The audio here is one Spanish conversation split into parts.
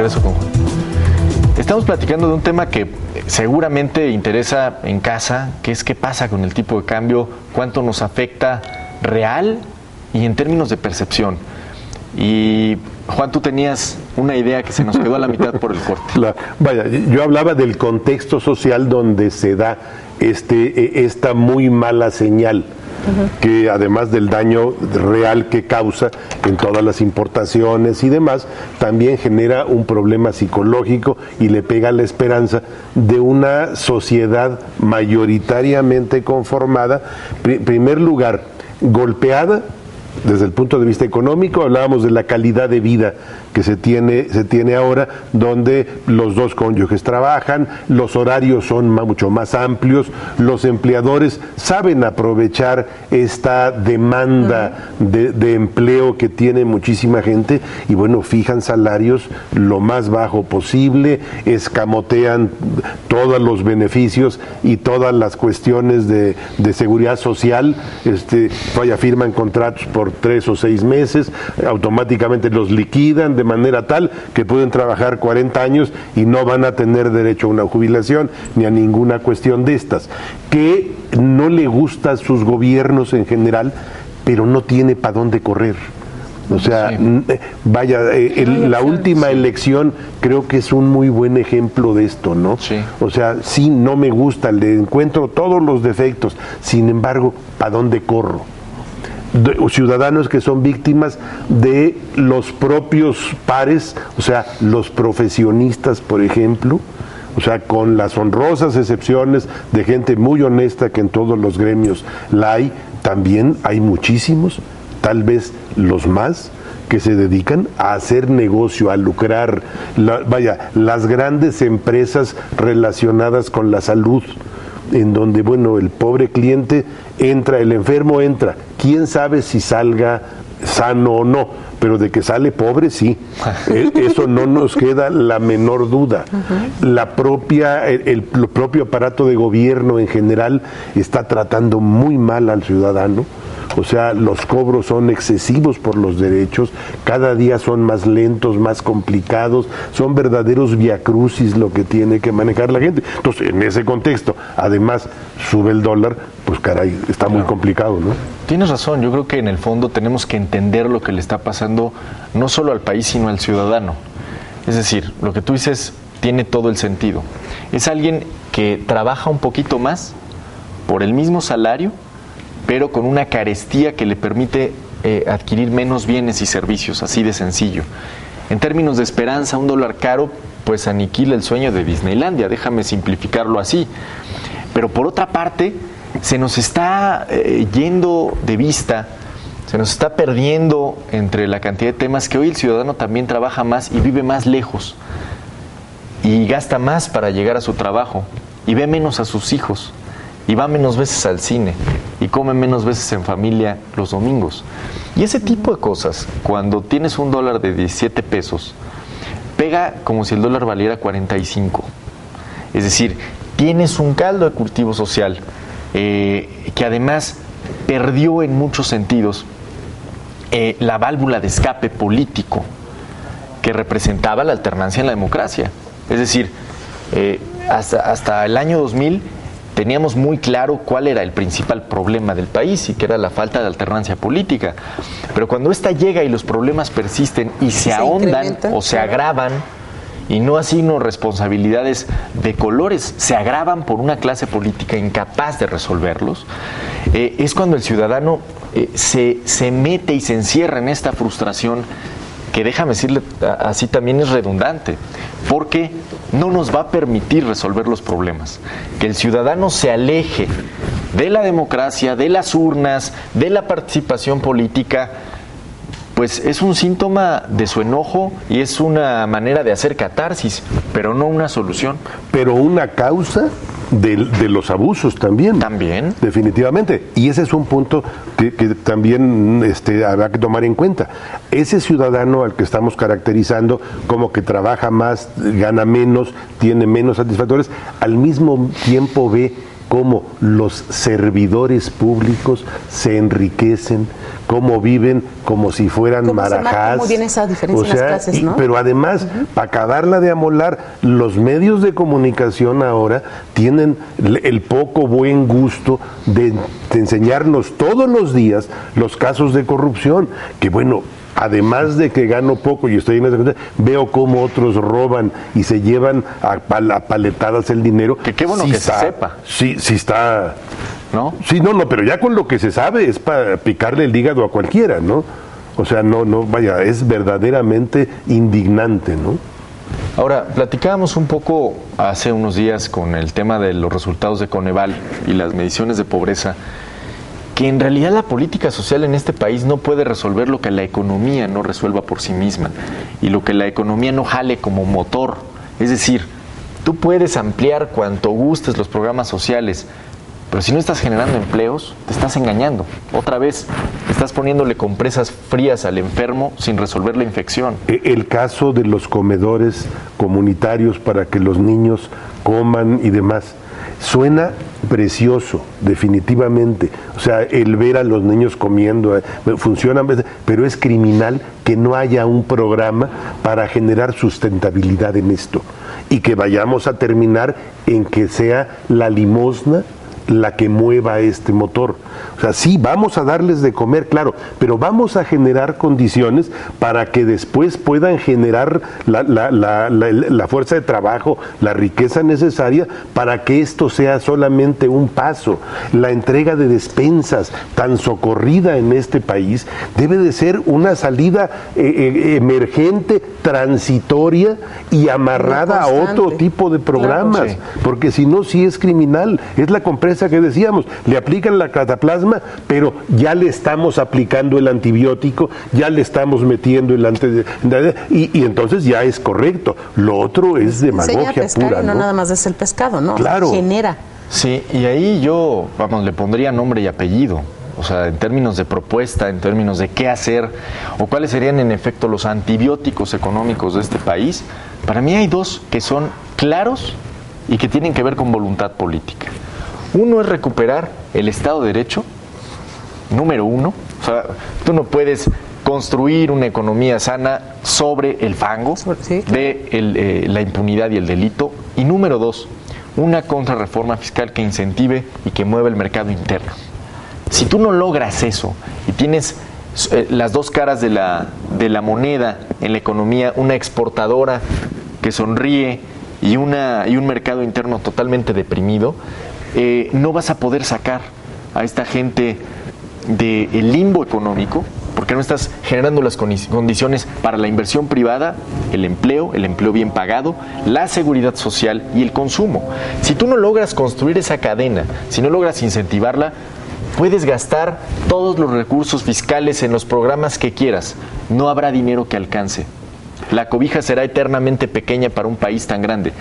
regreso con Juan. Estamos platicando de un tema que seguramente interesa en casa, que es qué pasa con el tipo de cambio, cuánto nos afecta real y en términos de percepción. Y Juan, tú tenías una idea que se nos quedó a la mitad por el corte. Yo hablaba del contexto social donde se da esta muy mala señal, que además del daño real que causa en todas las importaciones y demás, también genera un problema psicológico y le pega la esperanza de una sociedad mayoritariamente conformada, en primer lugar, golpeada desde el punto de vista económico. Hablábamos de la calidad de vida que se tiene ahora, donde los dos cónyuges trabajan, los horarios son mucho más amplios, los empleadores saben aprovechar esta demanda de empleo que tiene muchísima gente y bueno, fijan salarios lo más bajo posible, escamotean todos los beneficios y todas las cuestiones de seguridad social, firman contratos por 3 o 6 meses, automáticamente los liquidan de manera tal que pueden trabajar 40 años y no van a tener derecho a una jubilación ni a ninguna cuestión de estas, que no le gusta a sus gobiernos en general, pero no tiene para dónde correr. O sea, la última elección creo que es un muy buen ejemplo de esto, ¿no? Sí. O sea, sí, no me gusta, le encuentro todos los defectos, sin embargo, ¿para dónde corro? Ciudadanos que son víctimas de los propios pares, o sea, los profesionistas, por ejemplo, o sea, con las honrosas excepciones de gente muy honesta que en todos los gremios la hay, también hay muchísimos, tal vez los más, que se dedican a hacer negocio, a lucrar, las grandes empresas relacionadas con la salud, en donde, bueno, el pobre cliente entra, el enfermo entra, quién sabe si salga sano o no, pero de que sale pobre, sí. Eso no nos queda la menor duda. El propio aparato de gobierno en general está tratando muy mal al ciudadano. O sea, los cobros son excesivos por los derechos, cada día son más lentos, más complicados, son verdaderos viacrucis lo que tiene que manejar la gente. Entonces, en ese contexto, además, sube el dólar, pues caray, está muy complicado, ¿no? Tienes razón, yo creo que en el fondo tenemos que entender lo que le está pasando no solo al país, sino al ciudadano. Es decir, lo que tú dices tiene todo el sentido. Es alguien que trabaja un poquito más por el mismo salario, pero con una carestía que le permite adquirir menos bienes y servicios, así de sencillo. En términos de esperanza, un dólar caro pues aniquila el sueño de Disneylandia, déjame simplificarlo así. Pero por otra parte, se nos está yendo de vista, se nos está perdiendo entre la cantidad de temas que hoy el ciudadano también trabaja más y vive más lejos, y gasta más para llegar a su trabajo, y ve menos a sus hijos, y va menos veces al cine, y come menos veces en familia los domingos. Y ese tipo de cosas, cuando tienes un dólar de 17 pesos, pega como si el dólar valiera 45. Es decir, tienes un caldo de cultivo social que además perdió en muchos sentidos la válvula de escape político que representaba la alternancia en la democracia. Es decir, hasta el año 2000 teníamos muy claro cuál era el principal problema del país y que era la falta de alternancia política. Pero cuando esta llega y los problemas persisten y se ahondan o se agravan, y no asigno responsabilidades de colores, se agravan por una clase política incapaz de resolverlos, es cuando el ciudadano se mete y se encierra en esta frustración que, déjame decirle así, también es redundante, porque no nos va a permitir resolver los problemas. Que el ciudadano se aleje de la democracia, de las urnas, de la participación política, pues es un síntoma de su enojo y es una manera de hacer catarsis, pero no una solución. Pero una causa de los abusos también. También. Definitivamente. Y ese es un punto que también habrá que tomar en cuenta. Ese ciudadano al que estamos caracterizando como que trabaja más, gana menos, tiene menos satisfactores, al mismo tiempo ve cómo los servidores públicos se enriquecen, cómo viven como si fueran marajás. ¿Cómo viene esa diferencia en las clases, no? Pero además, para acabarla de amolar, los medios de comunicación ahora tienen el poco buen gusto de enseñarnos todos los días los casos de corrupción, que bueno, además de que gano poco y estoy en esa cosa, veo cómo otros roban y se llevan a paletadas el dinero. Que qué bueno sí que se sepa. Sí está... ¿No? Sí, no, pero ya con lo que se sabe es para picarle el hígado a cualquiera, ¿no? O sea, vaya, es verdaderamente indignante, ¿no? Ahora, platicábamos un poco hace unos días con el tema de los resultados de Coneval y las mediciones de pobreza, que en realidad la política social en este país no puede resolver lo que la economía no resuelva por sí misma y lo que la economía no jale como motor. Es decir, tú puedes ampliar cuanto gustes los programas sociales, pero si no estás generando empleos, te estás engañando. Otra vez, estás poniéndole compresas frías al enfermo sin resolver la infección. El caso de los comedores comunitarios para que los niños coman y demás, suena precioso, definitivamente. O sea, el ver a los niños comiendo, funciona, pero es criminal que no haya un programa para generar sustentabilidad en esto y que vayamos a terminar en que sea la limosna la que mueva este motor. O sea, sí, vamos a darles de comer, claro, pero vamos a generar condiciones para que después puedan generar la fuerza de trabajo, la riqueza necesaria para que esto sea solamente un paso. La entrega de despensas tan socorrida en este país debe de ser una salida emergente, transitoria y amarrada a otro tipo de programas, claro, sí. Porque si no, sí es criminal. Es la compresa que decíamos, le aplican la cataplasma, pero ya le estamos aplicando el antibiótico, ya le estamos metiendo el y entonces ya es correcto. Lo otro es demagogia pura, ¿no? No nada más es el pescado, ¿no? Claro. Genera. Sí, y ahí yo, le pondría nombre y apellido. O sea, en términos de propuesta, en términos de qué hacer, o cuáles serían en efecto los antibióticos económicos de este país, para mí hay dos que son claros y que tienen que ver con voluntad política. Uno es recuperar el Estado de Derecho, número uno. O sea, tú no puedes construir una economía sana sobre el fango de la impunidad y el delito. Y número dos, una contrarreforma fiscal que incentive y que mueva el mercado interno. Si tú no logras eso y tienes las dos caras de la moneda en la economía, una exportadora que sonríe y un mercado interno totalmente deprimido, no vas a poder sacar a esta gente del limbo económico, porque no estás generando las condiciones para la inversión privada, el empleo bien pagado, la seguridad social y el consumo. Si tú no logras construir esa cadena, si no logras incentivarla, puedes gastar todos los recursos fiscales en los programas que quieras, no habrá dinero que alcance. La cobija será eternamente pequeña para un país tan grande.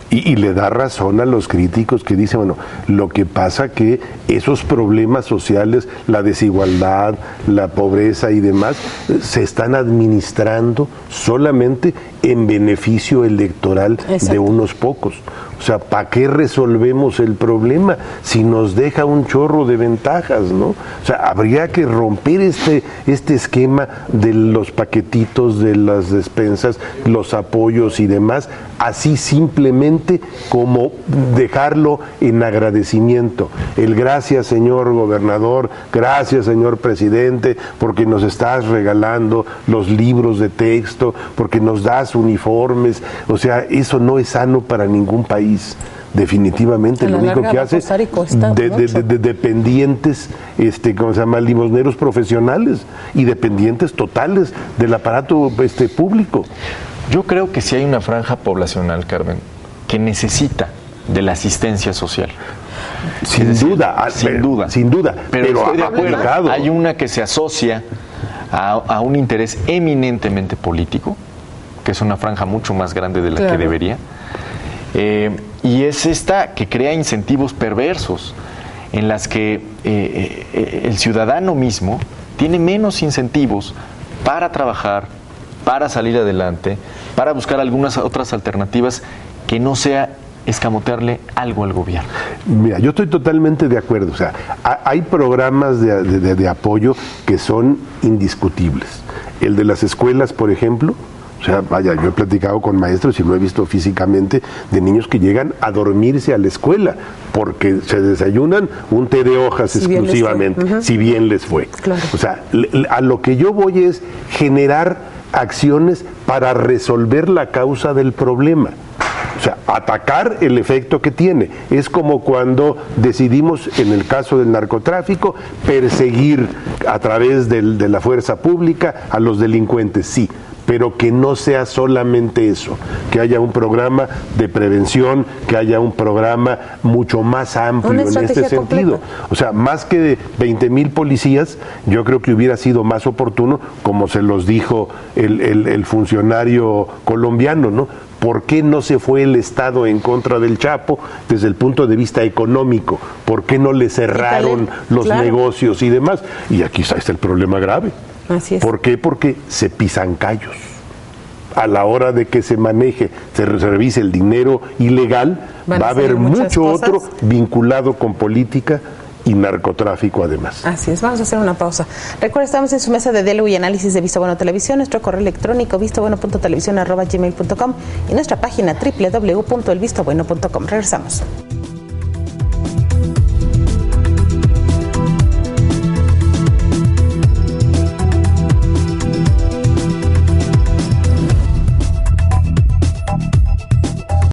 Y le da razón a los críticos que dicen, bueno, lo que pasa que esos problemas sociales, la desigualdad, la pobreza y demás, se están administrando solamente en beneficio electoral de unos pocos. O sea, ¿para qué resolvemos el problema si nos deja un chorro de ventajas, ¿no? O sea, habría que romper este esquema de los paquetitos, de las despensas, los apoyos y demás, así simplemente como dejarlo en agradecimiento. El gracias, señor gobernador, gracias, señor presidente, porque nos estás regalando los libros de texto, porque nos das uniformes. O sea, eso no es sano para ningún país. Definitivamente lo único que hace de dependientes, ¿cómo se llama? Limosneros profesionales y dependientes totales del aparato público. Yo creo que sí hay una franja poblacional, Carmen, que necesita de la asistencia social. Sin duda. Pero estoy de acuerdo. Hay una que se asocia a un interés eminentemente político, que es una franja mucho más grande de la que debería. Y es esta que crea incentivos perversos en las que el ciudadano mismo tiene menos incentivos para trabajar, para salir adelante, para buscar algunas otras alternativas que no sea escamotearle algo al gobierno. Mira, yo estoy totalmente de acuerdo. O sea, hay programas de apoyo que son indiscutibles. El de las escuelas, por ejemplo. O sea, vaya, yo he platicado con maestros y lo he visto físicamente de niños que llegan a dormirse a la escuela porque se desayunan un té de hojas exclusivamente, si bien les fue. Claro. O sea, a lo que yo voy es generar acciones para resolver la causa del problema. O sea, atacar el efecto que tiene. Es como cuando decidimos, en el caso del narcotráfico, perseguir a través de la fuerza pública a los delincuentes, sí, pero que no sea solamente eso, que haya un programa de prevención, que haya un programa mucho más amplio en este sentido. O sea, más que de 20,000 policías, yo creo que hubiera sido más oportuno, como se los dijo el funcionario colombiano, ¿no? ¿Por qué no se fue el Estado en contra del Chapo desde el punto de vista económico? ¿Por qué no le cerraron los negocios y demás? Y aquí está el problema grave. Así es. ¿Por qué? Porque se pisan callos. A la hora de que se maneje, se revise el dinero ilegal, va a haber mucho otro vinculado con política y narcotráfico además. Así es, vamos a hacer una pausa. Recuerda, estamos en su mesa de diálogo y análisis de Visto Bueno Televisión, nuestro correo electrónico vistobueno.televisión@gmail.com y nuestra página www.elvistobueno.com. Regresamos.